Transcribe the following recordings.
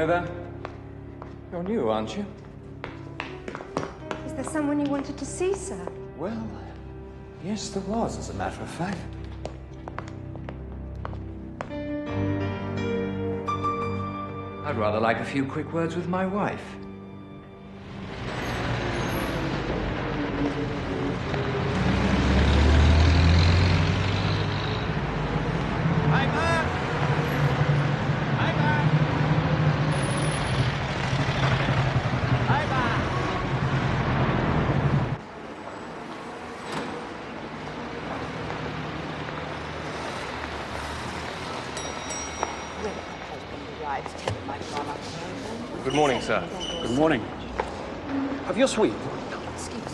Hello there. You're new, aren't you? Is there someone you wanted to see, sir? Well, yes, there was, as a matter of fact. I'd rather like a few quick words with my wife. Good morning, sir. Good morning. Have your suite. Excuse me.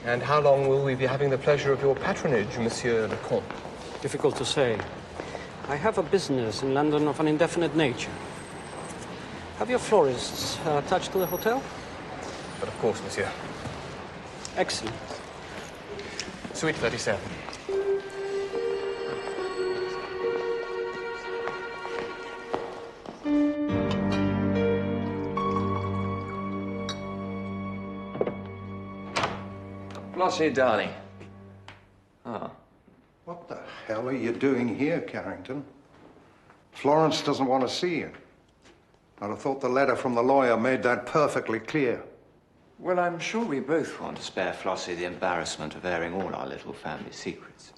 And how long will we be having the pleasure of your patronage, Monsieur le Comte? Difficult to say. I have a business in London of an indefinite nature. Have your florists attached to the hotel? But of course, monsieur. Excellent. Suite 37. Flossie, darling. Ah. What the hell are you doing here, Carrington? Florence doesn't want to see you. I'd have thought the letter from the lawyer made that perfectly clear. Well, I'm sure we both want to spare Flossie the embarrassment of airing all our little family secrets.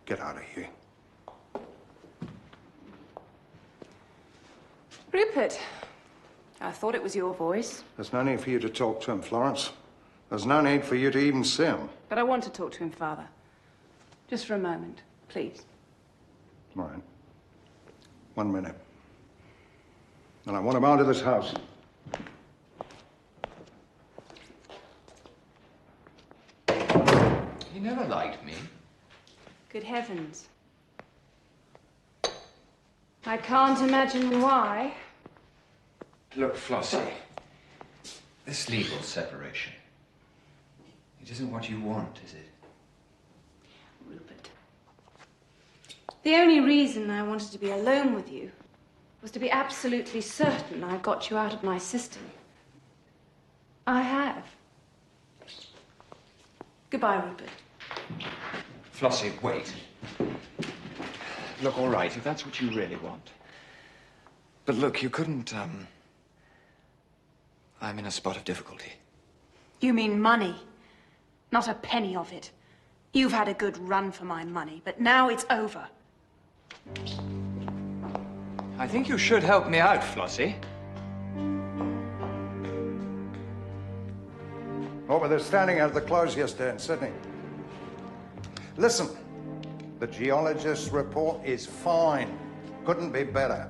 Get out of here. Rupert, I thought it was your voice. There's no need for you to talk to him, Florence. There's no need for you to even see him. But I want to talk to him, Father. Just for a moment, please. All right. 1 minute. And I want him out of this house. He never liked me. Good heavens. I can't imagine why. Look, Flossie, this legal separation, it isn't what you want, is it? Rupert. The only reason I wanted to be alone with you was to be absolutely certain I got you out of my system. I have. Goodbye, Rupert. Flossie, wait. Look, all right, if that's what you really want. But look, you couldn't, I'm in a spot of difficulty. You mean money? Not a penny of it. You've had a good run for my money, but now it's over. I think you should help me out, Flossie. What were they standing out of the close yesterday in Sydney? Listen, the geologist's report is fine. Couldn't be better.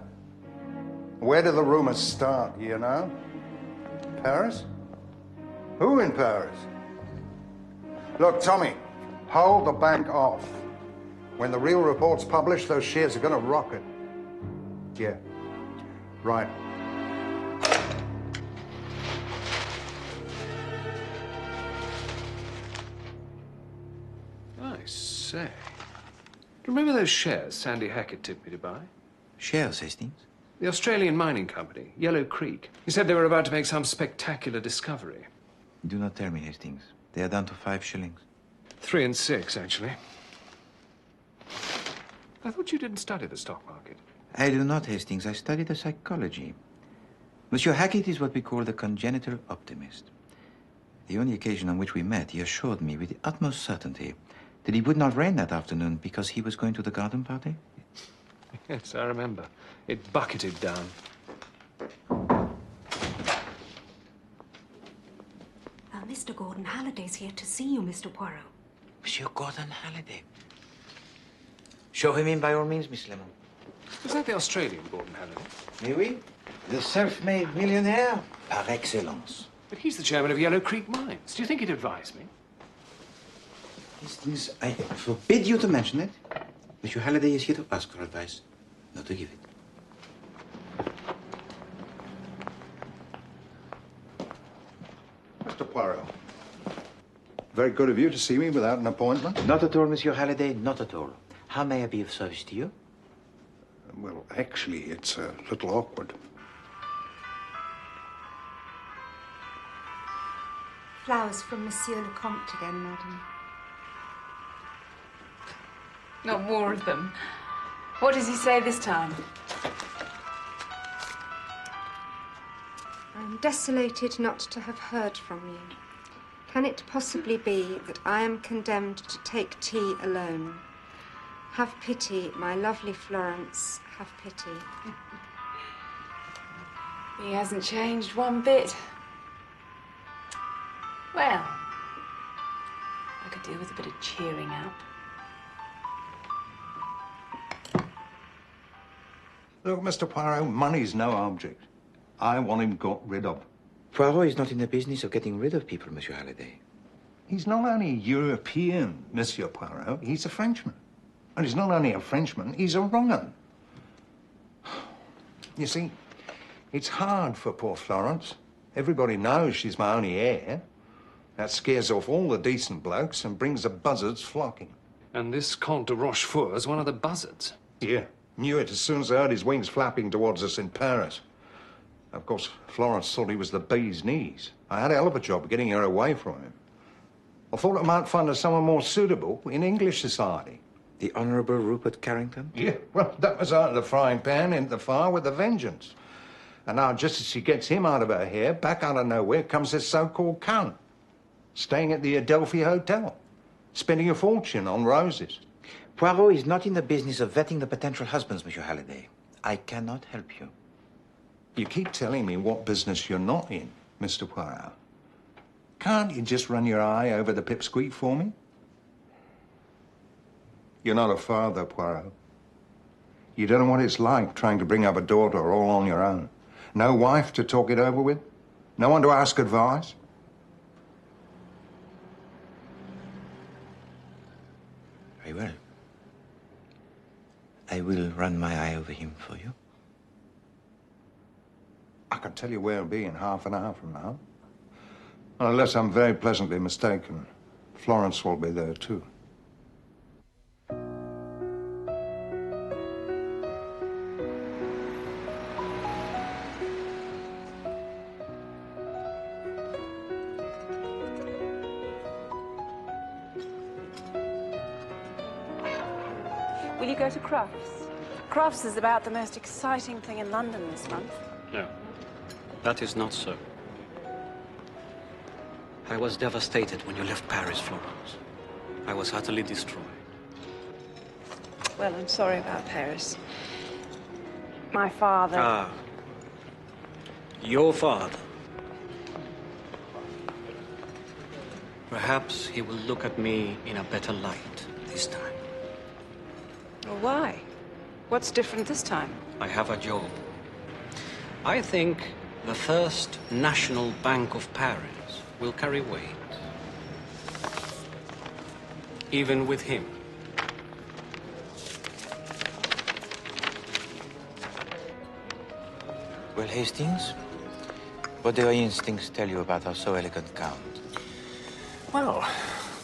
Where do the rumors start, you know? Paris? Who in Paris? Look, Tommy, hold the bank off. When the real report's published, those shares are gonna rocket. Yeah, right. I say. Remember those shares Sandy Hackett tipped me to buy? Shares, Hastings? The Australian mining company, Yellow Creek. He said they were about to make some spectacular discovery. Do not tell me, Hastings. They are down to 5 shillings. 3 and 6, actually. I thought you didn't study the stock market. I do not, Hastings. I study the psychology. Monsieur Hackett is what we call the congenital optimist. The only occasion on which we met, he assured me with the utmost certainty that it would not rain that afternoon because he was going to the garden party. Yes, I remember. It bucketed down. Mr. Gordon Halliday's here to see you, Mr. Poirot. Monsieur Gordon Halliday. Show him in by all means, Miss Lemon. Was that the Australian Gordon Halliday? Mais oui. The self-made millionaire par excellence. But he's the chairman of Yellow Creek Mines. Do you think he'd advise me? Hastings, I forbid you to mention it. Monsieur Halliday is here to ask for advice, not to give it. Very good of you to see me without an appointment. Not at all, Monsieur Halliday, not at all. How may I be of service to you? Well, actually, it's a little awkward. Flowers from Monsieur le Comte again, madam. Not more of them. What does he say this time? I am desolated not to have heard from you. Can it possibly be that I am condemned to take tea alone? Have pity, my lovely Florence, have pity. He hasn't changed one bit. Well, I could do with a bit of cheering up. Look, Mr. Poirot, money's no object. I want him got rid of. Poirot is not in the business of getting rid of people, Monsieur Halliday. He's not only European, Monsieur Poirot, he's a Frenchman. And he's not only a Frenchman, he's a wrong 'un. You see, it's hard for poor Florence. Everybody knows she's my only heir. That scares off all the decent blokes and brings the buzzards flocking. And this Comte de Rochefort is one of the buzzards. Yeah, knew it as soon as I heard his wings flapping towards us in Paris. Of course, Florence thought he was the bee's knees. I had a hell of a job getting her away from him. I thought I might find her someone more suitable in English society. The Honourable Rupert Carrington? Yeah, well, that was out of the frying pan into the fire with a vengeance. And now, just as she gets him out of her hair, back out of nowhere comes this so-called Count, staying at the Adelphi Hotel, spending a fortune on roses. Poirot is not in the business of vetting the potential husbands, Monsieur Halliday. I cannot help you. You keep telling me what business you're not in, Mr. Poirot. Can't you just run your eye over the pipsqueak for me? You're not a father, Poirot. You don't know what it's like trying to bring up a daughter all on your own. No wife to talk it over with? No one to ask advice? Very well. I will run my eye over him for you. I can tell you where he'll be in half an hour from now. Unless I'm very pleasantly mistaken, Florence will be there too. Will you go to Crufts? Crufts is about the most exciting thing in London this month. No, that is not so. I was devastated when you left Paris, Florence. I was utterly destroyed. Well, I'm sorry about Paris. My father... Ah. Your father. Perhaps he will look at me in a better light this time. Well, why? What's different this time? I have a job. I think the First National Bank of Paris will carry weight. Even with him. Well, Hastings, what do your instincts tell you about our so elegant Count? Well,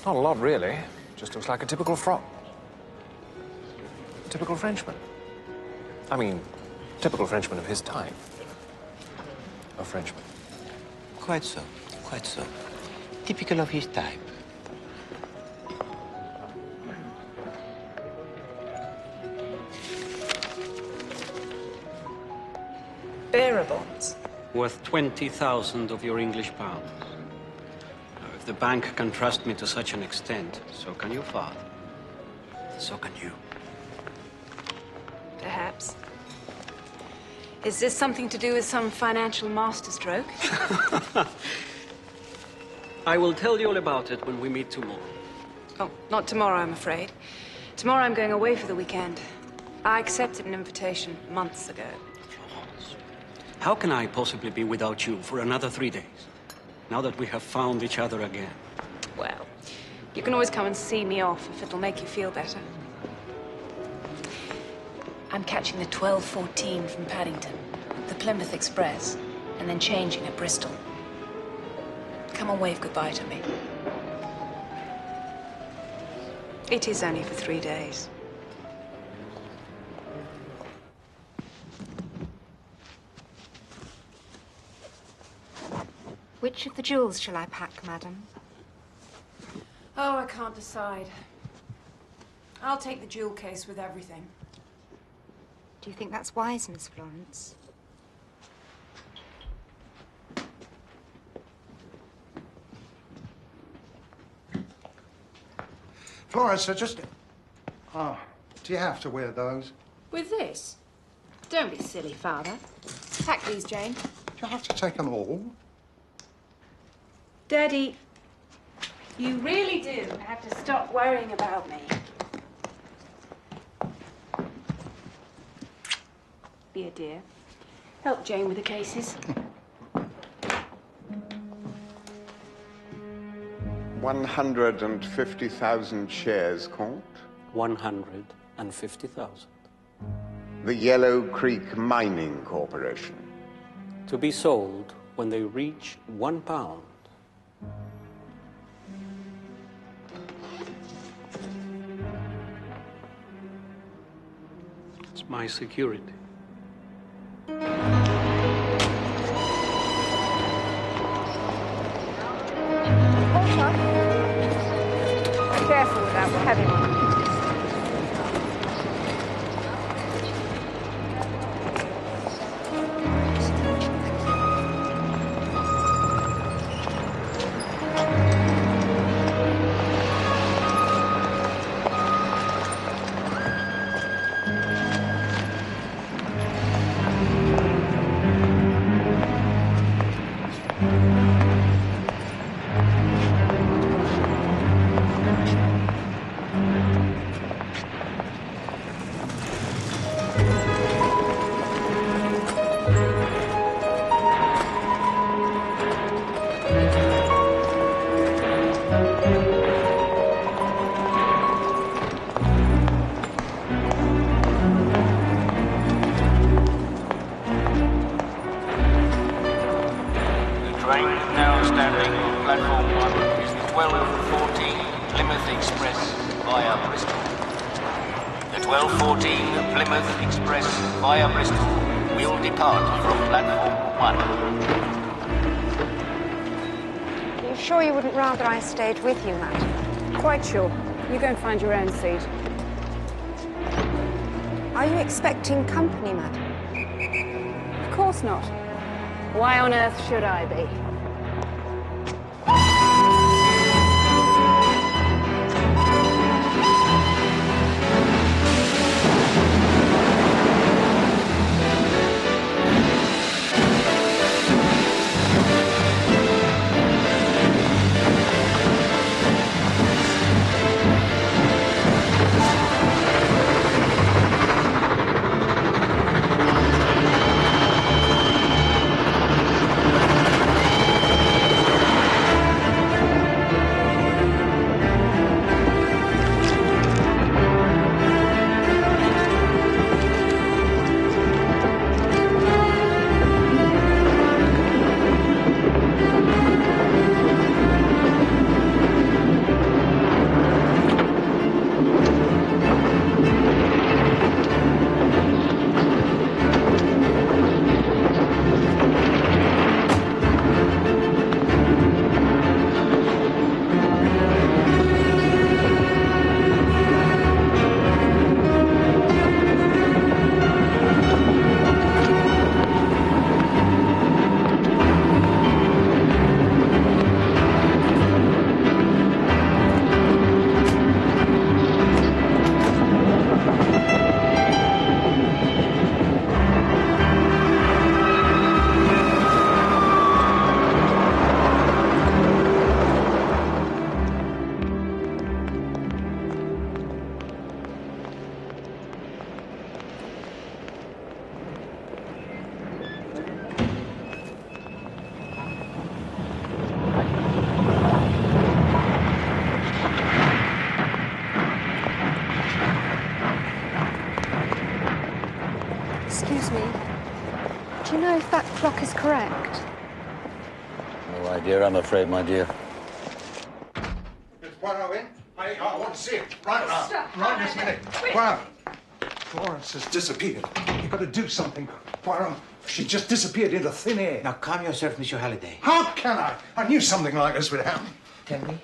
not a lot, really. Just looks like a typical frock. A typical Frenchman. I mean, typical Frenchman of his time. A Frenchman. Quite so, quite so. Typical of his type. Bearer bonds. Worth 20,000 of your English pounds. Now, if the bank can trust me to such an extent, so can your father. So can you. Perhaps. Is this something to do with some financial masterstroke? I will tell you all about it when we meet tomorrow. Oh, not tomorrow, I'm afraid. Tomorrow I'm going away for the weekend. I accepted an invitation months ago. Florence, how can I possibly be without you for another 3 days, now that we have found each other again? Well, you can always come and see me off if it'll make you feel better. I'm catching the 12:14 from Paddington, the Plymouth Express, and then changing at Bristol. Come and wave goodbye to me. It is only for 3 days. Which of the jewels shall I pack, madam? Oh, I can't decide. I'll take the jewel case with everything. Do you think that's wise, Miss Florence? Florence, just... Oh, do you have to wear those? With this? Don't be silly, Father. Pack these, Jane. Do you have to take them all? Daddy, you really do have to stop worrying about me. Be a dear. Help Jane with the cases. 150,000 shares, Comte. 150,000. The Yellow Creek Mining Corporation. To be sold when they reach £1. It's my security. Be careful with that heavy one. The 12:14 Plymouth Express via Bristol will depart from platform 1. Are you sure you wouldn't rather I stayed with you, madam? Quite sure. You go and find your own seat. Are you expecting company, madam? Of course not. Why on earth should I be? Excuse me. Do you know if that clock is correct? No idea, I'm afraid, my dear. Is Poirot in? I want to see it right now. Right this minute. Poirot. Florence has disappeared. You've got to do something, Poirot. She just disappeared into thin air. Now calm yourself, Monsieur Halliday. How can I? I knew something like this would happen. Tell me.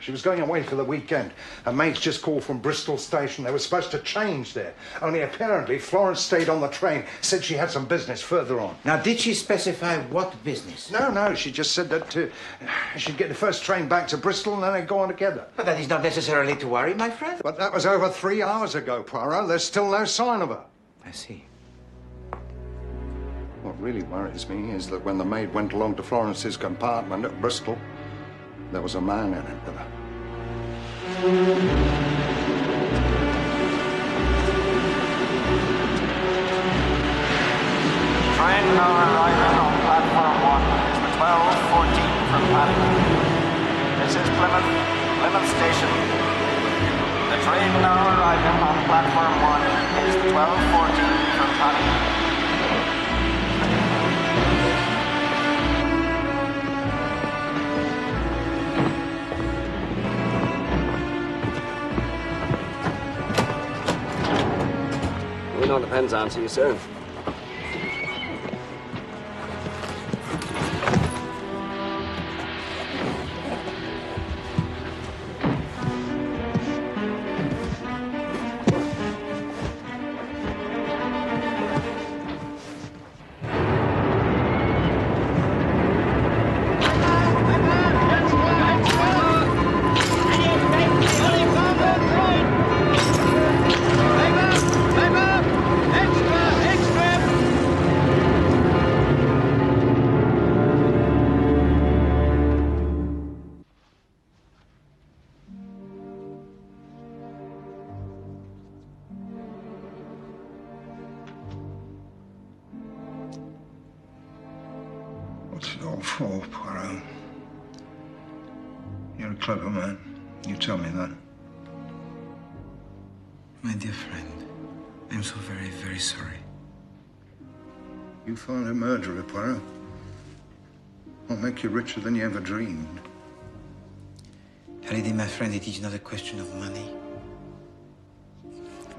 She was going away for the weekend. Her mates just called from Bristol station. They were supposed to change there. Only apparently Florence stayed on the train, said she had some business further on. Now, did she specify what business? No, she just said that she'd get the first train back to Bristol and then they'd go on together. But that is not necessarily to worry, my friend. But that was over 3 hours ago, Poirot. There's still no sign of her. I see. What really worries me is that when the maid went along to Florence's compartment at Bristol, there was a man in it with her. Train now arriving on platform 1 is the 12:14 from Paddington. This is Plymouth Station. The train now arriving on platform 1 is the 12:14 from Paddington. It all depends on, see you soon. What's it all for, Poirot? You're a clever man. You tell me that. My dear friend, I'm so very, very sorry. You find a murderer, Poirot. I'll make you richer than you ever dreamed. Halliday, my friend, it is not a question of money.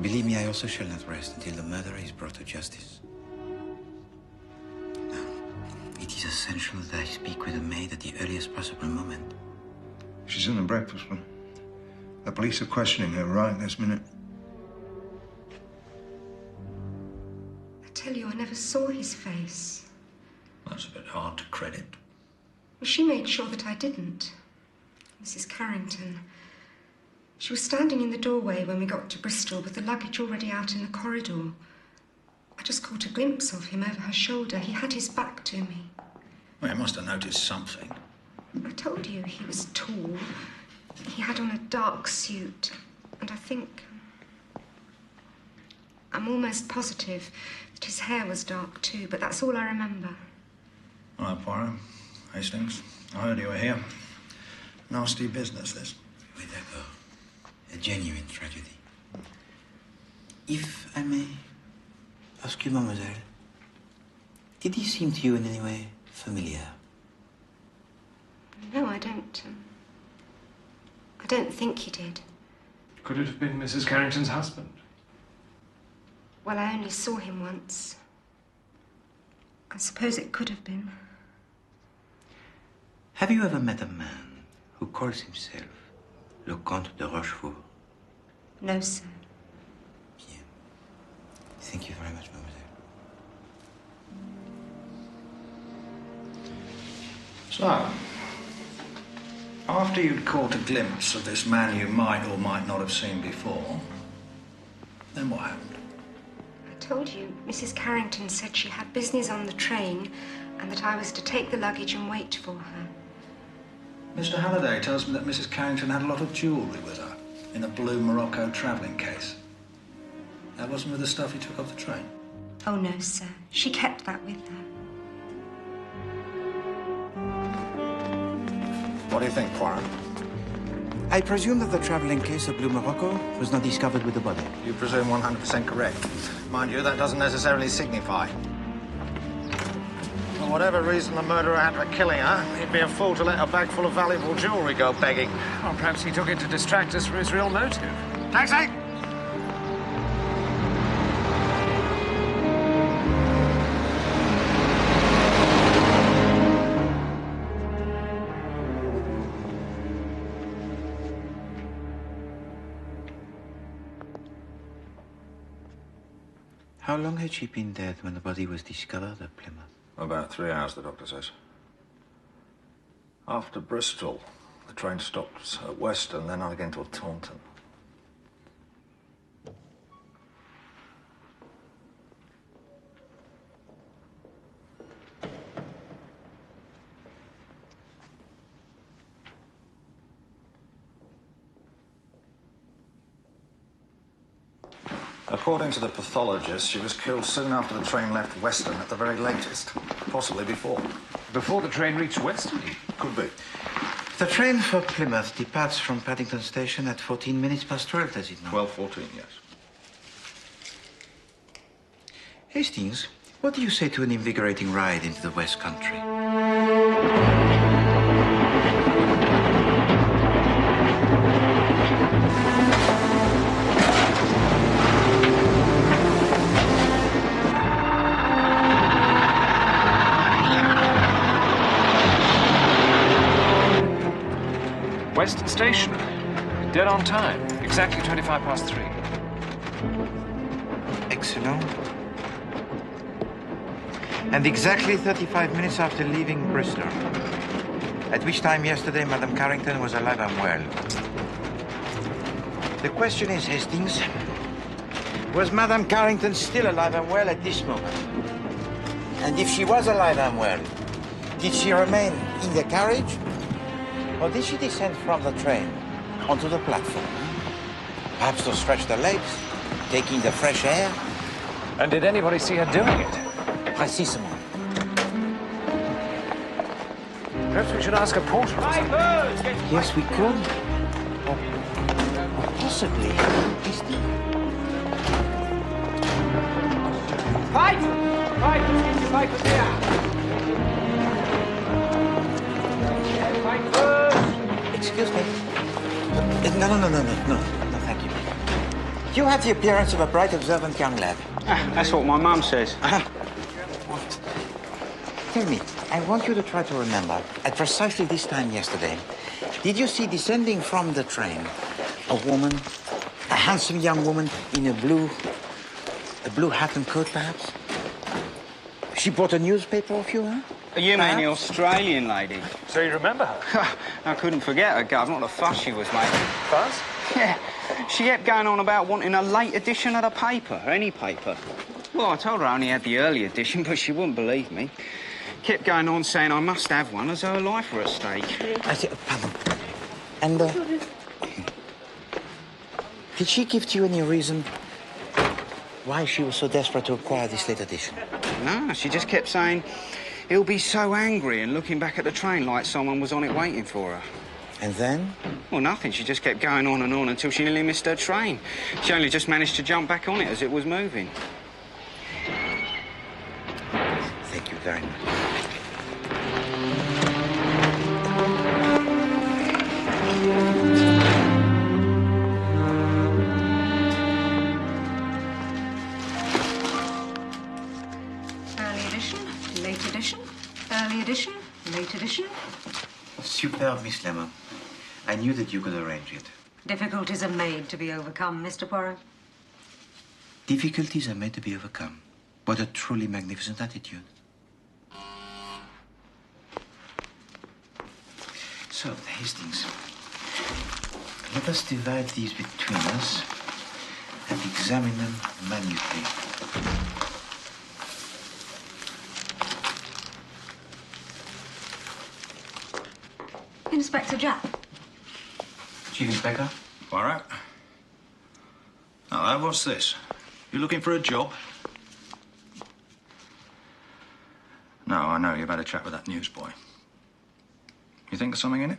Believe me, I also shall not rest until the murderer is brought to justice. Now, it is essential that I speak with the maid at the earliest possible moment. She's in the breakfast room. The police are questioning her right this minute. I tell you, I never saw his face. That's a bit hard to credit. Well, she made sure that I didn't. Mrs. Carrington. She was standing in the doorway when we got to Bristol with the luggage already out in the corridor. I just caught a glimpse of him over her shoulder. He had his back to me. Well, you must have noticed something. I told you he was tall. He had on a dark suit. And I think... I'm almost positive that his hair was dark too, but that's all I remember. All right, Poirot. Hastings, I heard you were here. Nasty business, this. Oui, d'accord. A genuine tragedy. If I may ask you, mademoiselle, did he seem to you in any way familiar? No, I don't. I don't think he did. Could it have been Mrs. Carrington's husband? Well, I only saw him once. I suppose it could have been. Have you ever met a man who calls himself Le Comte de Rochefort? No, sir. Bien. Thank you very much, mademoiselle. So, after you'd caught a glimpse of this man you might or might not have seen before, then what happened? I told you, Mrs. Carrington said she had business on the train and that I was to take the luggage and wait for her. Mr. Halliday tells me that Mrs. Carrington had a lot of jewellery with her in a blue Morocco travelling case. That wasn't with the stuff he took off the train? Oh, no, sir. She kept that with her. What do you think, Poirot? I presume that the travelling case of blue Morocco was not discovered with the body. You presume 100% correct. Mind you, that doesn't necessarily signify. For whatever reason the murderer had for killing her, he'd be a fool to let a bag full of valuable jewellery go begging. Well, perhaps he took it to distract us from his real motive. Taxi! How long had she been dead when the body was discovered at Plymouth? About 3 hours, the doctor says. After Bristol, the train stopped at Weston, then on again to Taunton. According to the pathologist, she was killed soon after the train left Weston at the very latest. Possibly before. Before the train reached Weston? Could be. The train for Plymouth departs from Paddington Station at 14 minutes past 12, does it not? 12:14, yes. Hastings, what do you say to an invigorating ride into the West Country? Weston Station. Dead on time. Exactly 25 past 3. Excellent. And exactly 35 minutes after leaving Bristol. At which time yesterday Madame Carrington was alive and well. The question is, Hastings, was Madame Carrington still alive and well at this moment? And if she was alive and well, did she remain in the carriage? Or did she descend from the train onto the platform? Perhaps to stretch her legs, taking the fresh air? And did anybody see her doing it? Précisément. Perhaps we should ask a porter. Yes, we could. Or possibly. Pipe! Pipe! Get your pipe there! Excuse me. No, thank you. You have the appearance of a bright, observant young lad. That's what my mum says. Tell me, I want you to try to remember, at precisely this time yesterday, did you see descending from the train a woman, a handsome young woman in a blue hat and coat, perhaps? She brought a newspaper with you, huh? You mean the Australian lady? So you remember her? I couldn't forget her, Gov. What a fuss she was making. Fuss? Yeah. She kept going on about wanting a late edition of the paper, any paper. Well, I told her I only had the early edition, but she wouldn't believe me. Kept going on saying I must have one as her life were at stake. I said, pardon. And, did she give to you any reason why she was so desperate to acquire this late edition? No, she just kept saying he'll be so angry and looking back at the train like someone was on it waiting for her. And then? Well, nothing. She just kept going on and on until she nearly missed her train. She only just managed to jump back on it as it was moving. Thank you very much. Early edition, late edition, early edition, late edition. Superb, Miss Lemon. I knew that you could arrange it. Difficulties are made to be overcome, Mr. Poirot. Difficulties are made to be overcome. What a truly magnificent attitude. So, Hastings, let us divide these between us and examine them minutely. Inspector Jack. Chief Inspector? Poirot? Hello, what's this? You looking for a job? No, I know. You've had a chat with that newsboy. You think there's something in it?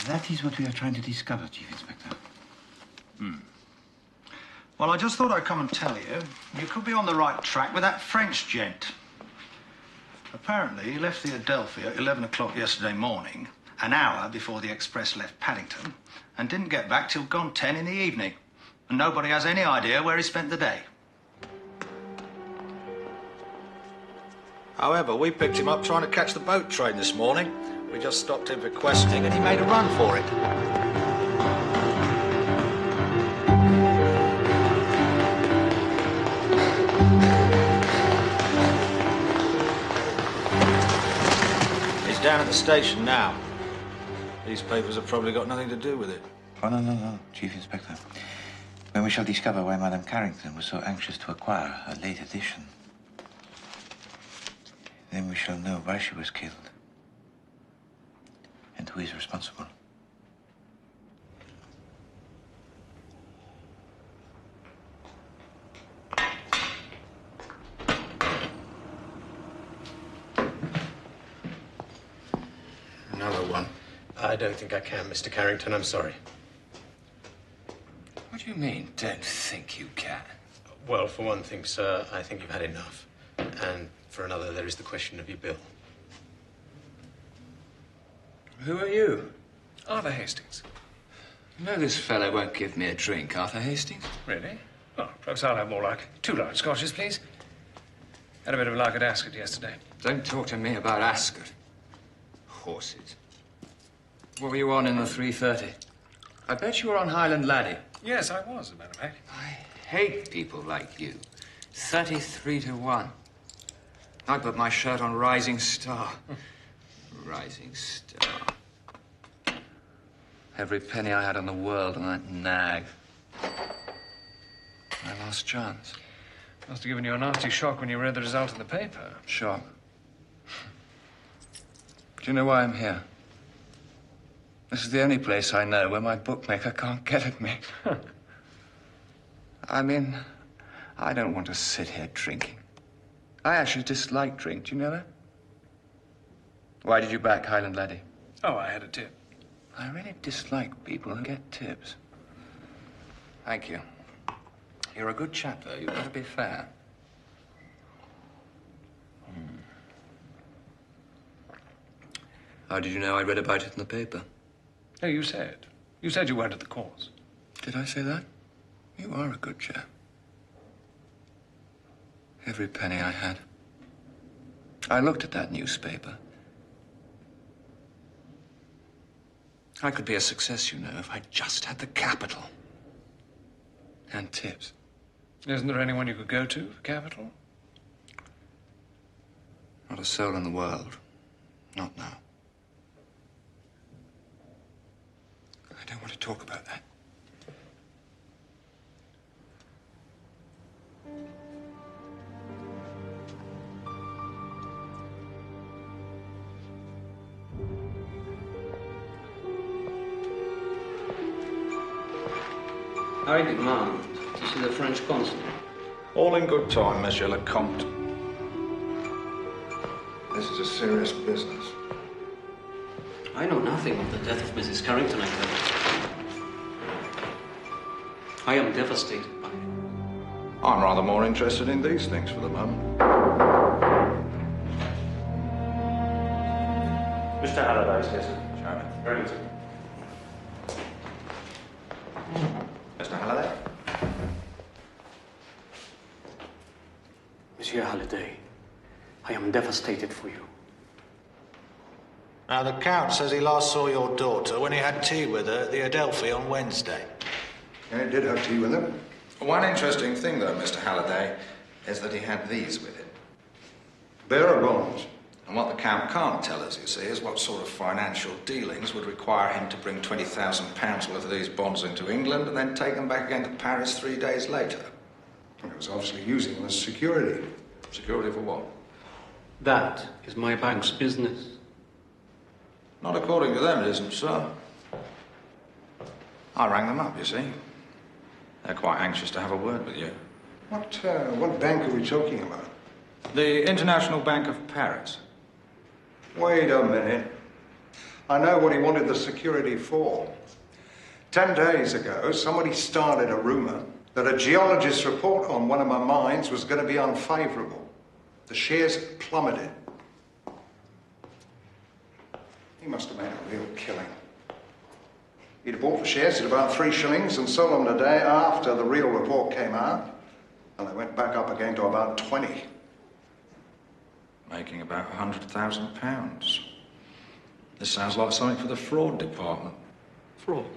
That is what we are trying to discover, Chief Inspector. Well, I just thought I'd come and tell you, you could be on the right track with that French gent. Apparently, he left the Adelphi at 11 o'clock yesterday morning, an hour before the express left Paddington, and didn't get back till gone 10 in the evening. And nobody has any idea where he spent the day. However, we picked him up trying to catch the boat train this morning. We just stopped him for questioning and he made a run for it. He's down at the station now. These papers have probably got nothing to do with it. Oh, no, Chief Inspector. When we shall discover why Madame Carrington was so anxious to acquire a late edition, then we shall know why she was killed and who is responsible. Another one. I don't think I can, Mr. Carrington. I'm sorry. What do you mean, don't think you can? Well, for one thing, sir, I think you've had enough. And for another, there is the question of your bill. Who are you? Arthur Hastings. You know this fellow won't give me a drink, Arthur Hastings? Really? Oh, perhaps I'll have more luck. 2 large scotches, please. Had a bit of luck at Ascot yesterday. Don't talk to me about Ascot. Horses. What were you on in the 3:30? I bet you were on Highland Laddie. Yes, I was, as a matter of fact. I hate people like you. 33-1. I put my shirt on Rising Star. Rising Star. Every penny I had in the world on that nag. My last chance. Must have given you a nasty shock when you read the result in the paper. Shock. Do you know why I'm here? This is the only place I know where my bookmaker can't get at me. I mean, I don't want to sit here drinking. I actually dislike drink. Do you know that? Why did you back Highland Laddie? Oh, I had a tip. I really dislike people who get tips. Thank you. You're a good chap, though. You've got to be fair. How did you know I read about it in the paper? No, you said. You said you weren't at the cause. Did I say that? You are a good chap. Every penny I had. I looked at that newspaper. I could be a success, you know, if I just had the capital. And tips. Isn't there anyone you could go to for capital? Not a soul in the world. Not now. I don't want to talk about that. I demand to see the French consul. All in good time, Monsieur le Comte. This is a serious business. I know nothing of the death of Mrs. Carrington, I tell you. I am devastated by it. I'm rather more interested in these things for the moment. Mr. Halliday's here, sir. Chairman. Very good, sir. Mr. Halliday? Monsieur Halliday, I am devastated for you. Now, the Count says he last saw your daughter when he had tea with her at the Adelphi on Wednesday. Yeah, he did have tea with her. One interesting thing, though, Mr. Halliday, is that he had these with him. Bearer bonds. And what the Count can't tell us, you see, is what sort of financial dealings would require him to bring £20,000 worth of these bonds into England and then take them back again to Paris 3 days later. He was obviously using them as security. Security for what? That is my bank's business. Not according to them, it isn't, sir. I rang them up, you see. They're quite anxious to have a word with you. What bank are we talking about? The International Bank of Paris. Wait a minute. I know what he wanted the security for. 10 days ago, somebody started a rumor that a geologist's report on one of my mines was going to be unfavorable. The shares plummeted. He must have made a real killing. He'd have bought the shares at about 3 shillings and sold them the day after the real report came out. And they went back up again to about 20. Making about £100,000. This sounds like something for the fraud department. Fraud?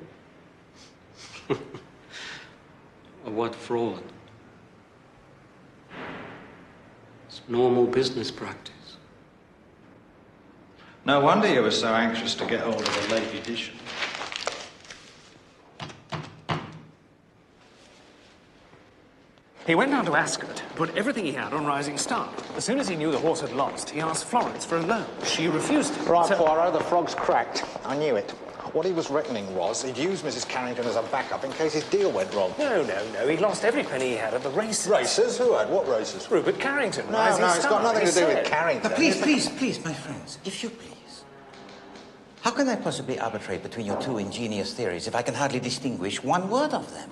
What fraud? It's normal business practice. No wonder you were so anxious to get hold of the late edition. He went down to Ascot, put everything he had on Rising Star. As soon as he knew the horse had lost, he asked Florence for a loan. She refused it. Right, Poirot, the frog's cracked. I knew it. What he was reckoning was he'd use Mrs. Carrington as a backup in case his deal went wrong. No. He lost every penny he had at the races. Races? Who had? What races? Rupert Carrington, No, Rising it's Star. got nothing to do with Carrington. Now, please, my friends, if you please. How can I possibly arbitrate between your two ingenious theories if I can hardly distinguish one word of them?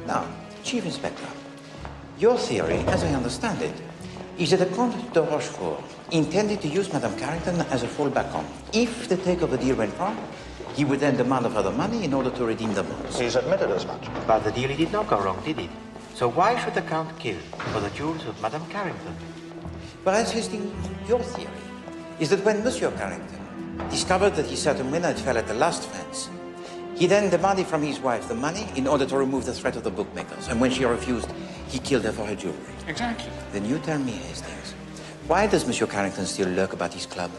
Now, Chief Inspector, your theory, as I understand it, is that the Comte de Rochefort intended to use Madame Carrington as a fallback on. If the takeover deal went wrong, he would then demand of her the money in order to redeem the bonds. He's admitted as much. But the deal did not go wrong, did it? So why should the Count kill for the jewels of Madame Carrington? Whereas, Hastings, your theory is that when Monsieur Carrington discovered that his certain winner had fell at the last fence, he then demanded from his wife the money in order to remove the threat of the bookmakers. And when she refused, he killed her for her jewelry. Exactly. Then you tell me, Hastings, why does Monsieur Carrington still lurk about his club,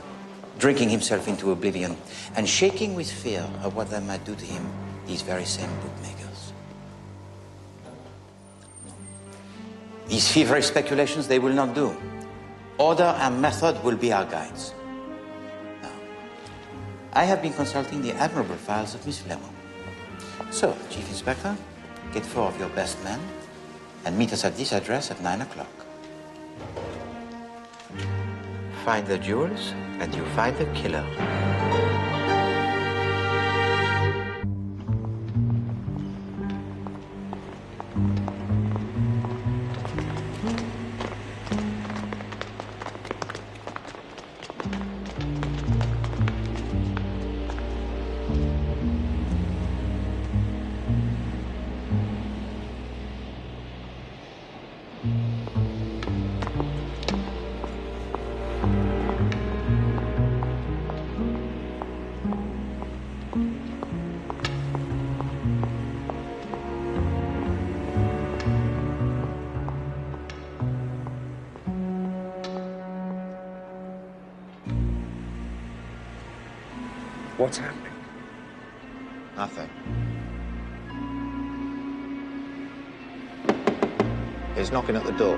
drinking himself into oblivion and shaking with fear of what they might do to him, these very same bookmakers? These feverish speculations they will not do. Order and method will be our guides. Now, I have been consulting the admirable files of Miss Lemon. So, Chief Inspector, get 4 of your best men and meet us at this address at 9 o'clock. Find the jewels and you find the killer. What's happening? Nothing. He's knocking at the door.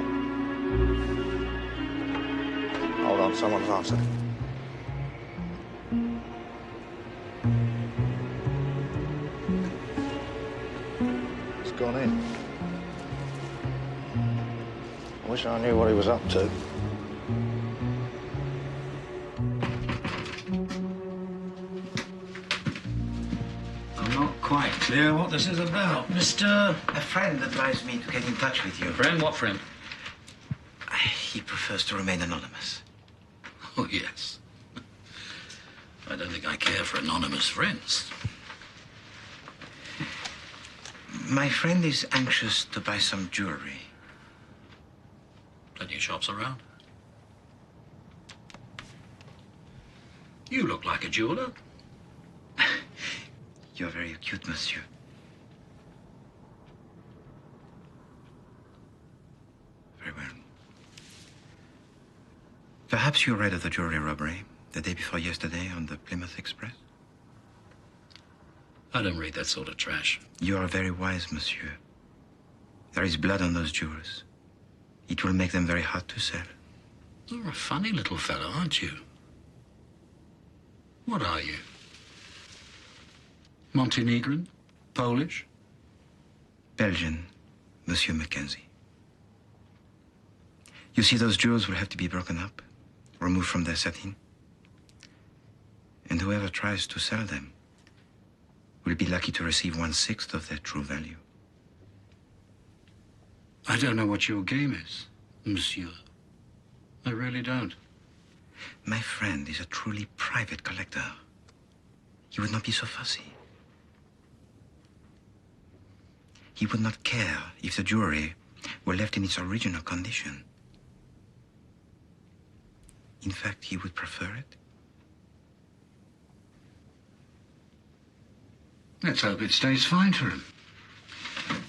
Hold on, someone's answered. He's gone in. I wish I knew what he was up to. Quite clear what this is about, Mr. A friend advised me to get in touch with you. Friend? What friend? He prefers to remain anonymous. Oh, yes. I don't think I care for anonymous friends. My friend is anxious to buy some jewelry. Plenty of shops around. You look like a jeweler. You're very acute, monsieur. Very well. Perhaps you read of the jewelry robbery the day before yesterday on the Plymouth Express? I don't read that sort of trash. You are very wise, monsieur. There is blood on those jewels. It will make them very hard to sell. You're a funny little fellow, aren't you? What are you? Montenegrin? Polish? Belgian, Monsieur Mackenzie. You see, those jewels will have to be broken up, removed from their setting. And whoever tries to sell them will be lucky to receive 1/6 of their true value. I don't know what your game is, monsieur. I really don't. My friend is a truly private collector. He would not be so fussy. He would not care if the jewelry were left in its original condition. In fact, he would prefer it. Let's hope it stays fine for him.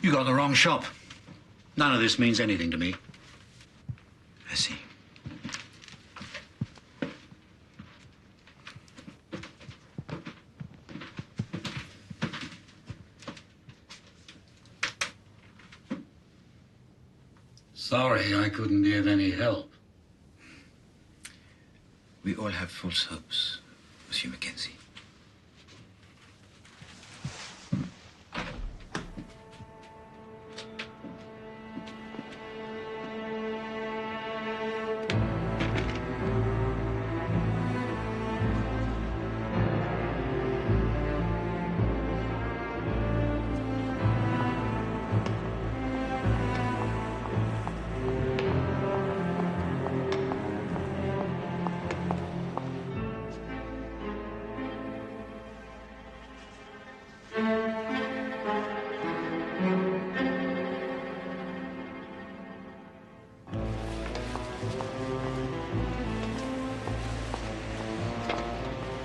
You got the wrong shop. None of this means anything to me. I see. Sorry, I couldn't be of any help. We all have false hopes, Monsieur Mackenzie.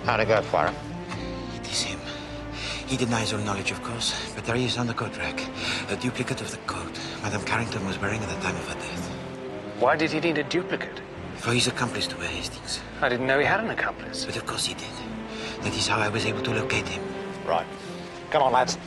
How'd it go, Poirot? It is him. He denies all knowledge, of course, but there he is on the coat rack. A duplicate of the coat Madame Carrington was wearing at the time of her death. Why did he need a duplicate? For his accomplice to wear Hastings. I didn't know he had an accomplice. But of course he did. That is how I was able to locate him. Right. Come on, lads.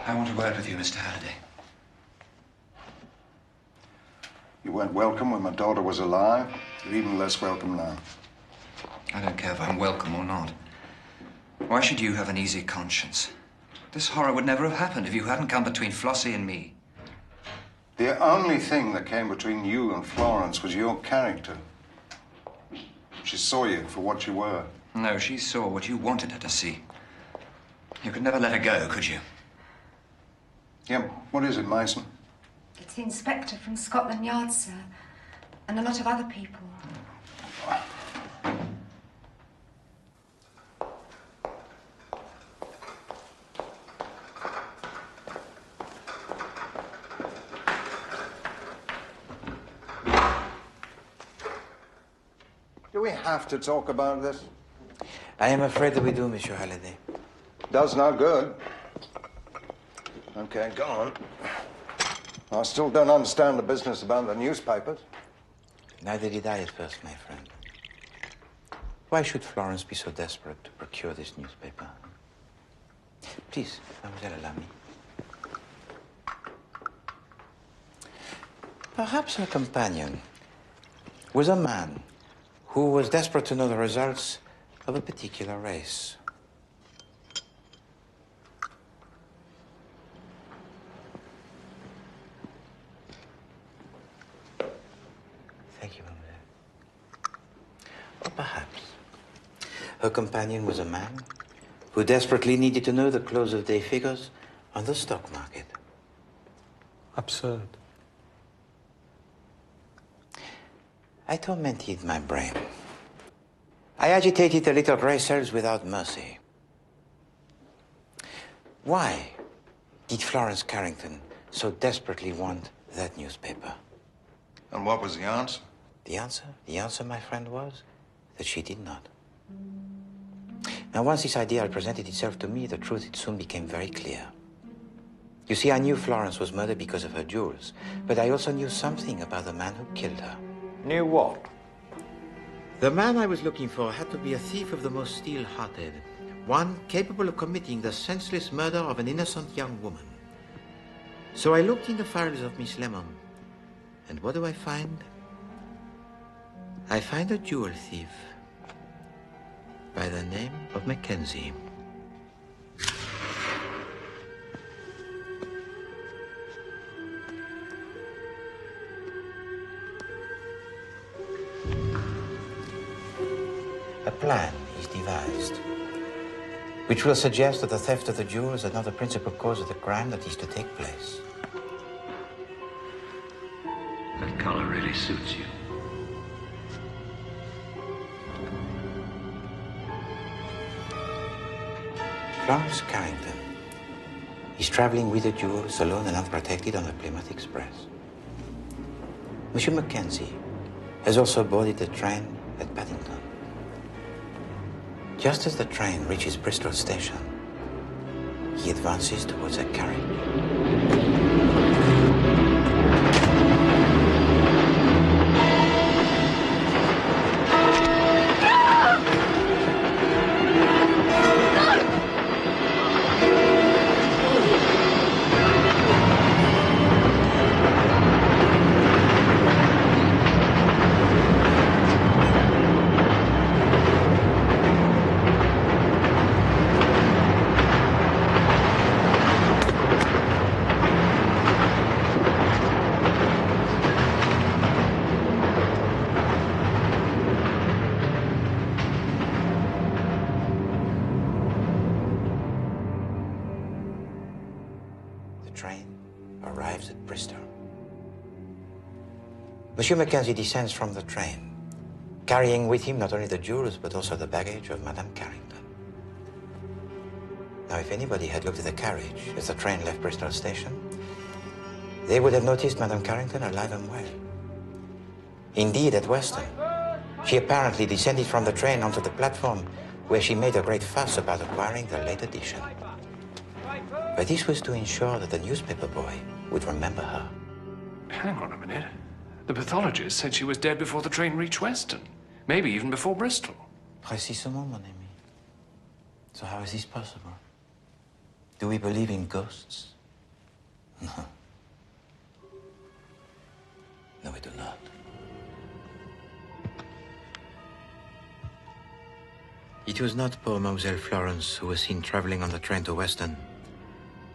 I want to word with you, Mr. Halliday. You weren't welcome when my daughter was alive. You're even less welcome now. I don't care if I'm welcome or not. Why should you have an easy conscience? This horror would never have happened if you hadn't come between Flossie and me. The only thing that came between you and Florence was your character. She saw you for what you were. No, she saw what you wanted her to see. You could never let her go, could you? Yeah, what is it, Mason? It's the inspector from Scotland Yard, sir, and a lot of other people. Do we have to talk about this? I am afraid that we do, Monsieur Halliday. Does no good. Okay, go on. I still don't understand the business about the newspapers. Neither did I at first, my friend. Why should Florence be so desperate to procure this newspaper? Please, mademoiselle, allow me. Perhaps her companion was a man who was desperate to know the results of a particular race. Thank you, mademoiselle. Or perhaps her companion was a man who desperately needed to know the close of day figures on the stock market. Absurd. I tormented my brain. I agitated the little gray cells without mercy. Why did Florence Carrington so desperately want that newspaper? And what was the answer? The answer? The answer, my friend, was that she did not. Now, once this idea presented itself to me, the truth, it soon became very clear. You see, I knew Florence was murdered because of her jewels, but I also knew something about the man who killed her. Knew what? The man I was looking for had to be a thief of the most steel-hearted, one capable of committing the senseless murder of an innocent young woman. So I looked in the files of Miss Lemon, and what do I find? I find a jewel thief by the name of Mackenzie. A plan is devised, which will suggest that the theft of the jewels is not the principal cause of the crime that is to take place. That color really suits you. Florence Carrington is traveling with the jewels alone and unprotected on the Plymouth Express. Monsieur Mackenzie has also boarded the train at Paddington. Just as the train reaches Bristol Station, he advances towards a carriage. Monsieur Mackenzie descends from the train, carrying with him not only the jewels, but also the baggage of Madame Carrington. Now, if anybody had looked at the carriage as the train left Bristol Station, they would have noticed Madame Carrington alive and well. Indeed, at Weston, she apparently descended from the train onto the platform, where she made a great fuss about acquiring the late edition. But this was to ensure that the newspaper boy would remember her. Hang on a minute. The pathologist said she was dead before the train reached Weston. Maybe even before Bristol. Précisément, mon ami. So how is this possible? Do we believe in ghosts? No. No, we do not. It was not poor Mademoiselle Florence who was seen traveling on the train to Weston.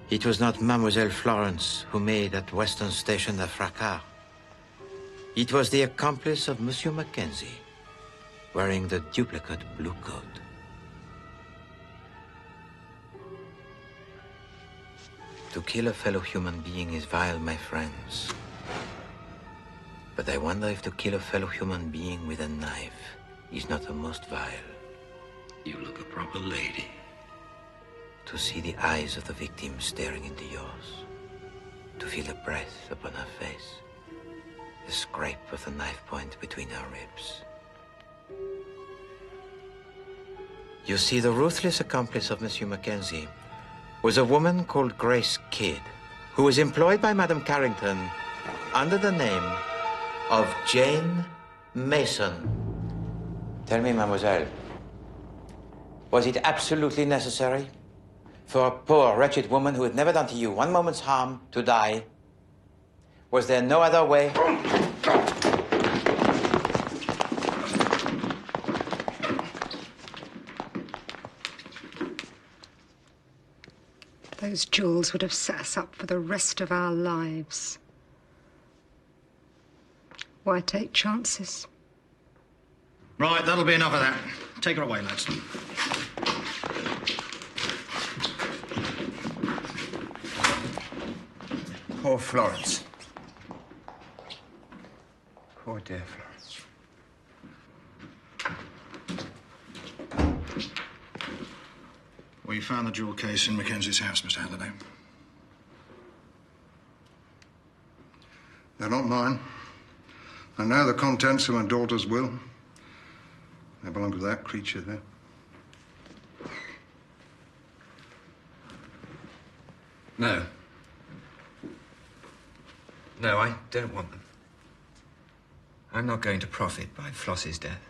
It was not Mademoiselle Florence who made at Weston Station the fracas. It was the accomplice of Monsieur Mackenzie, wearing the duplicate blue coat. To kill a fellow human being is vile, my friends. But I wonder if to kill a fellow human being with a knife is not the most vile. You look a proper lady. To see the eyes of the victim staring into yours. To feel the breath upon her face. The scrape of the knife point between her ribs. You see, the ruthless accomplice of Monsieur Mackenzie was a woman called Grace Kidd, who was employed by Madame Carrington under the name of Jane Mason. Tell me, mademoiselle, was it absolutely necessary for a poor, wretched woman who had never done to you one moment's harm to die? Was there no other way? Those jewels would have set us up for the rest of our lives. Why take chances? Right, that'll be enough of that. Take her away, lads. Poor Florence. Poor dear Florence. We found the jewel case in Mackenzie's house, Mr. Halliday. They're not mine. I know the contents of my daughter's will. They belong to that creature there. No. No, I don't want them. I'm not going to profit by Floss's death.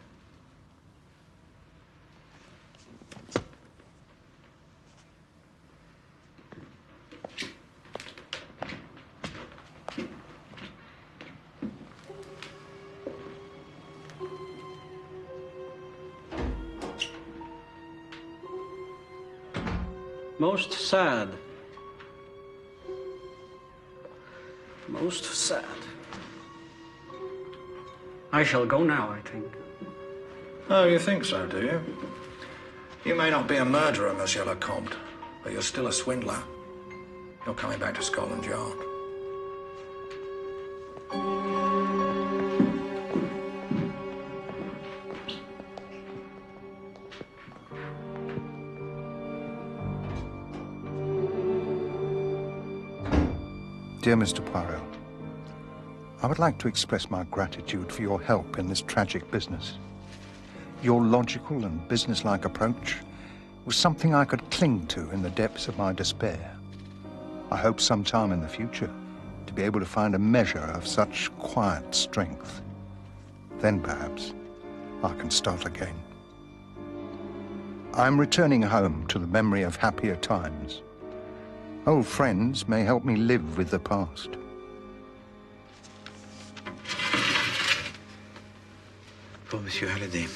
Most sad. Most sad. I shall go now, I think. Oh, you think so, do you? You may not be a murderer, Monsieur le Comte, but you're still a swindler. You're coming back to Scotland Yard. Dear Mr. Poirot, I would like to express my gratitude for your help in this tragic business. Your logical and businesslike approach was something I could cling to in the depths of my despair. I hope sometime in the future to be able to find a measure of such quiet strength. Then perhaps I can start again. I'm returning home to the memory of happier times. Old friends may help me live with the past. Poor Monsieur Halliday.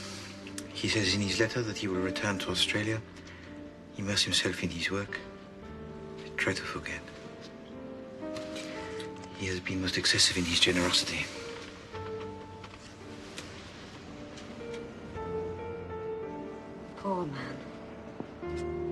He says in his letter that he will return to Australia, immerse himself in his work, try to forget. He has been most excessive in his generosity. Poor man.